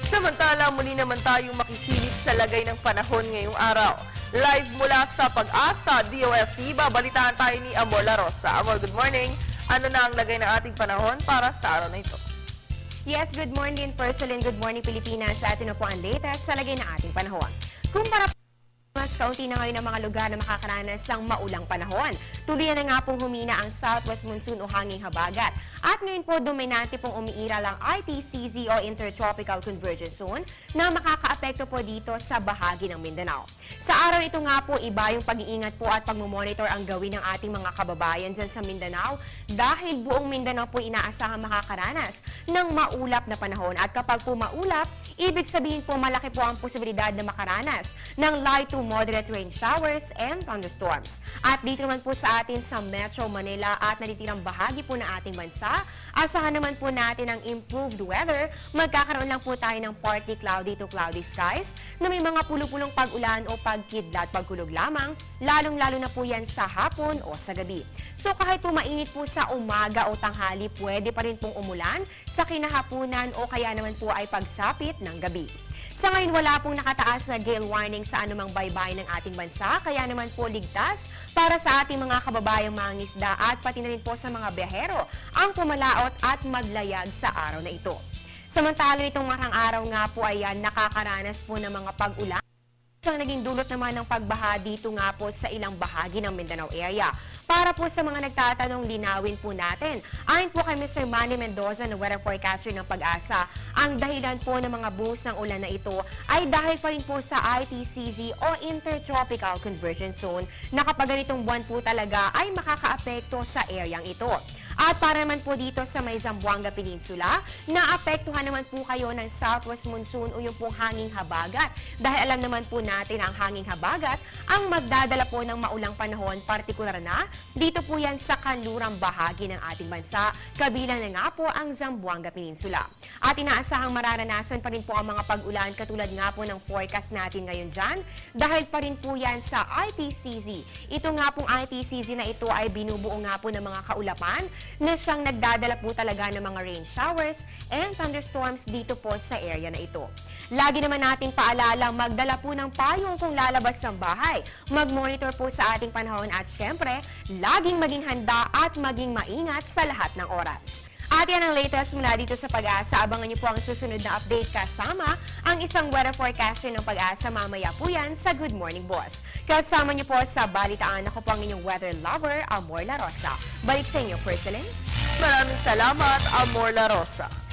Samantala, muli naman tayong makisilip sa lagay ng panahon ngayong araw. Live mula sa Pag-asa, DOST, babalitaan tayo ni Amor La Rosa. Amor, good morning. Ano na ang lagay ng ating panahon para sa araw na ito? Yes, good morning, Perselin. Good morning, Pilipinas. Sa atin na po ang latest sa lagay ng ating panahon. Kumpara mas kaunti na ngayon ang mga lugar na makakaranas ng maulang panahon. Tuluyan na nga pong humina ang southwest monsoon o hanging habagat. At ngayon po, dominante pong umiiral ang ITCZ o Intertropical Convergence Zone na makakaapekto po dito sa bahagi ng Mindanao. Sa araw ito nga po, iba yung pag-iingat po at pagmumonitor ang gawin ng ating mga kababayan dyan sa Mindanao dahil buong Mindanao po inaasahang makakaranas ng maulap na panahon. At kapag po maulap, ibig sabihin po malaki po ang posibilidad na makaranas ng light to moderate rain showers and thunderstorms. At dito naman po sa atin sa Metro Manila at natitirang bahagi po ng ating bansa, asahan naman po natin ang improved weather. Magkakaroon lang po tayo ng partly cloudy to cloudy skies na may mga pulupulong pag-ulan o pagkidlat pagkulog lamang, lalong-lalo na po yan sa hapon o sa gabi. So kahit po mainit po sa umaga o tanghali, pwede pa rin pong umulan sa kinahapunan o kaya naman po ay pagsapit ng gabi. Sa ngayon, wala pong nakataas na gale warning sa anumang baybayin ng ating bansa, kaya naman po ligtas para sa ating mga kababayang mangingisda at pati na rin po sa mga biyahero ang pumalaot at maglayag sa araw na ito. Samantala nitong marang araw nga po ay nakakaranas po ng mga pag-ulan. Ang naging dulot naman ng pagbaha dito nga po sa ilang bahagi ng Mindanao area. Para po sa mga nagtatanong, linawin po natin. Ayon po kay Mr. Manny Mendoza na weather forecaster ng Pag-asa, ang dahilan po ng mga buhos ng ulan na ito ay dahil pa rin po sa ITCZ o Intertropical Convergence Zone na kapag ganitong buwan po talaga ay makakaapekto sa areang ito. At para naman po dito sa may Zamboanga Peninsula, naapektuhan naman po kayo ng southwest monsoon o yung pong hanging habagat. Dahil alam naman po natin ang hanging habagat ang magdadala po ng maulang panahon, partikular na dito po yan sa kanlurang bahagi ng ating bansa, kabilang na nga po ang Zamboanga Peninsula. At inaasahang mararanasan pa rin po ang mga pag-ulan katulad nga po ng forecast natin ngayon dyan dahil pa rin po yan sa ITCZ. Ito nga pong ITCZ na ito ay binubuo nga po ng mga kaulapan na siyang nagdadala po talaga ng mga rain showers and thunderstorms dito po sa area na ito. Lagi naman nating paalala, magdala po ng payong kung lalabas ng bahay. Mag-monitor po sa ating panahon at syempre, laging maging handa at maging maingat sa lahat ng oras. At yan ang latest mula dito sa Pag-asa. Abangan niyo po ang susunod na update kasama ang isang weather forecaster ng Pag-asa mamaya po yan sa Good Morning Boss. Kasama niyo po sa balitaan, ako po ang inyong weather lover, Amor La Rosa. Balik sa inyo, Perselin. Maraming salamat, Amor La Rosa.